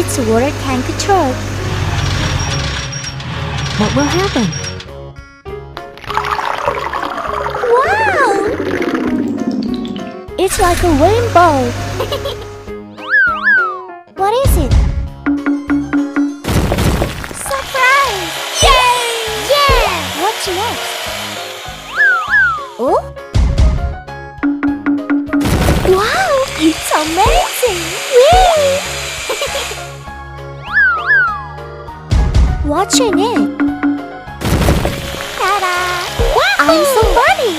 It's a water tank truck. What will happen? Wow! It's like a rainbow. What is it? Surprise! Yay! Yeah! What's next? Oh? Wow! It's amazing! Whee! What's your name? Ta-da! I'm so funny!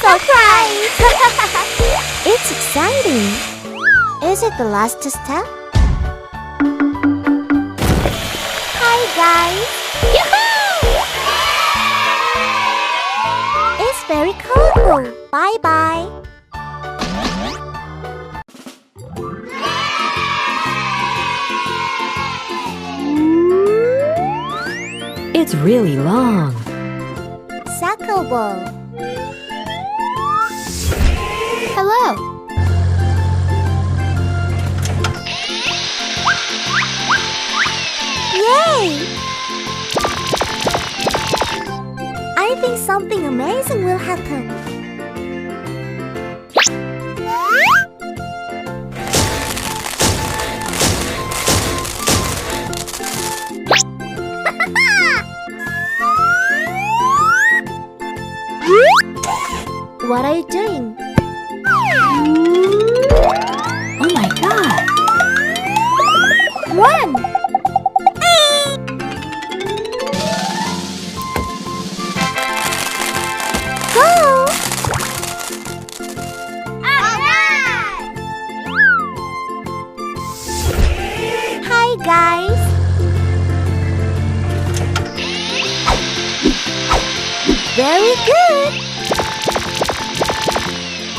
Surprise! It's exciting! Is it the last step? Hi guys! Yoo-hoo! It's very colorful! Bye-bye! It's really long. Soccer ball. Hello. Yay! I think something amazing will happen. What are you doing? Oh my god! Run! Go! Alright! Hi guys! Very good!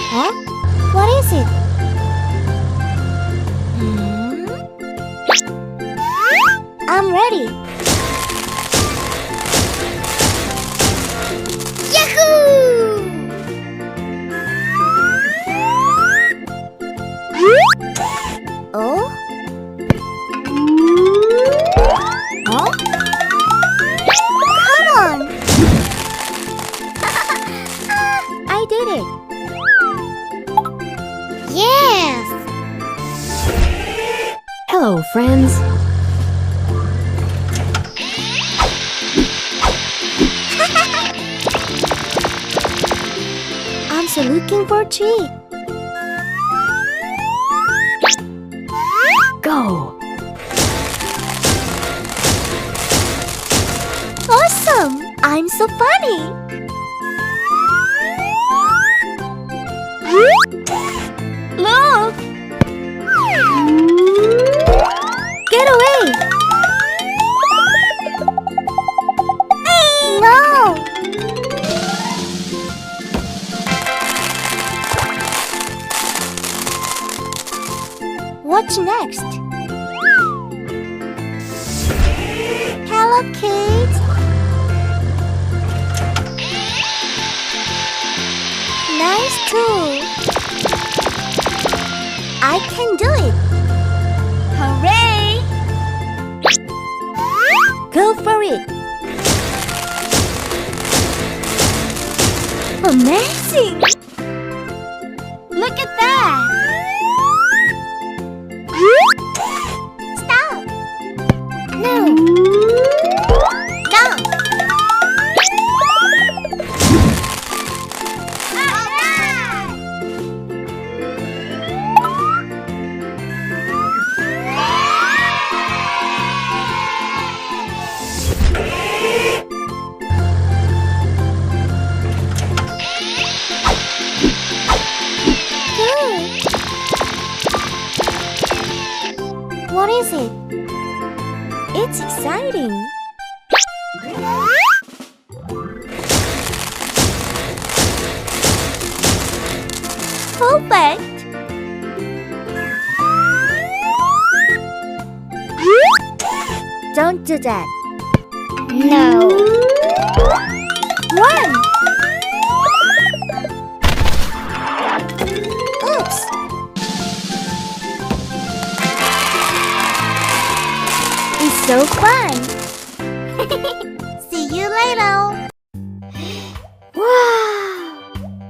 Huh? What is it? I'm ready. Yahoo! Oh? Huh? Come on! I did it. Yes! Hello, friends. I'm so looking for a tree. Go! Awesome! I'm so funny. Look! Get away! No! What's next? Hello, kids! Nice tool! I can do it! Hooray! Go for it! Amazing! Look at that! Stop! No! Down! What is it? It's exciting. Perfect. Don't do that. No. Run. so fun! See you later! Wow!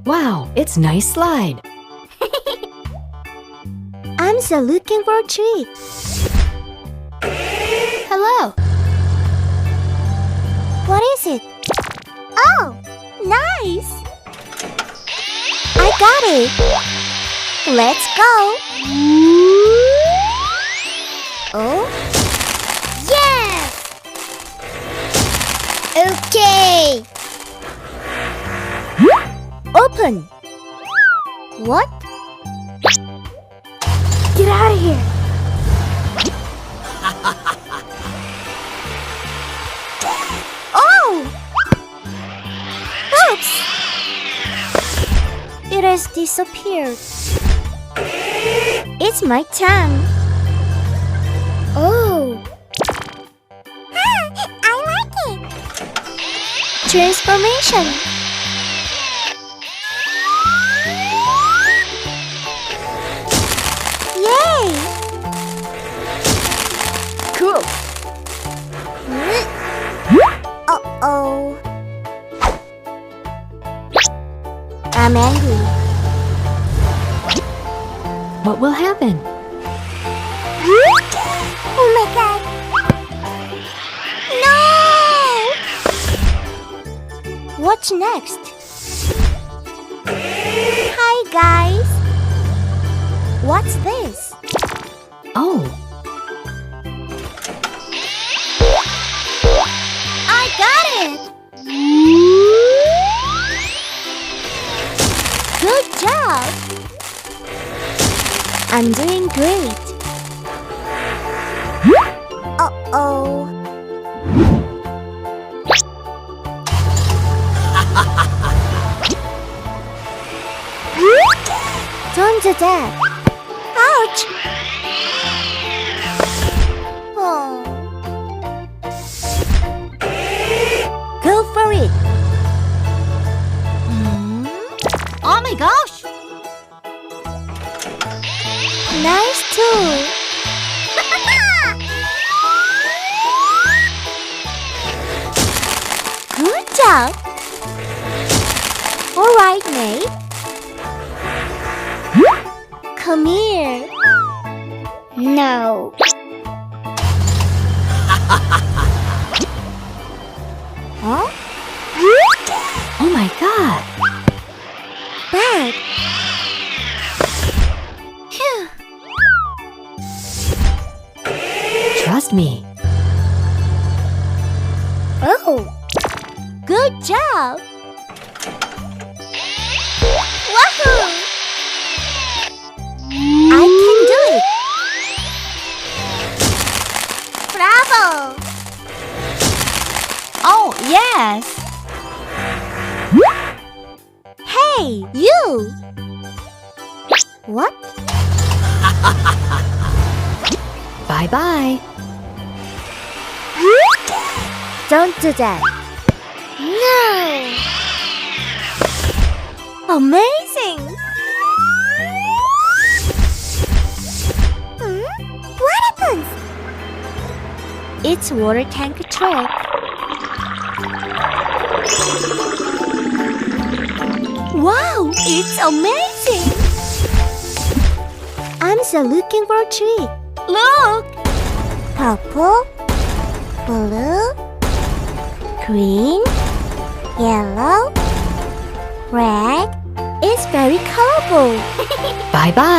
Wow, it's nice slide. I'm so looking for a treat. Hello. What is it? Oh, nice! I got it! Let's go! Oh? Yes! Okay! Open! What? Get out of here! Oh! Oops! It has disappeared. It's my tongue. Oh! I like it! Transformation! Yay! Cool! Uh-oh. I'm angry. What will happen? Oh my god! No! What's next? Hi guys! What's this? Oh, I got it! Good job! I'm doing great. Uh-oh. Don't do that. Ouch! Oh. Go for it. Oh my gosh! Nice too. Good job. All right, Nate. Come here. No. Huh? oh my God. Bad. Phew. Trust me. Oh. Good job. Wahoo! I can do it. Bravo! Oh, yes! Hey, you! What? Bye-bye. Don't do that. No! Amazing! What happens? It's water tank trick. Wow, it's amazing! I'm so looking for a tree. Look! Purple, blue, green, yellow, red. It's very colorful. Bye-bye.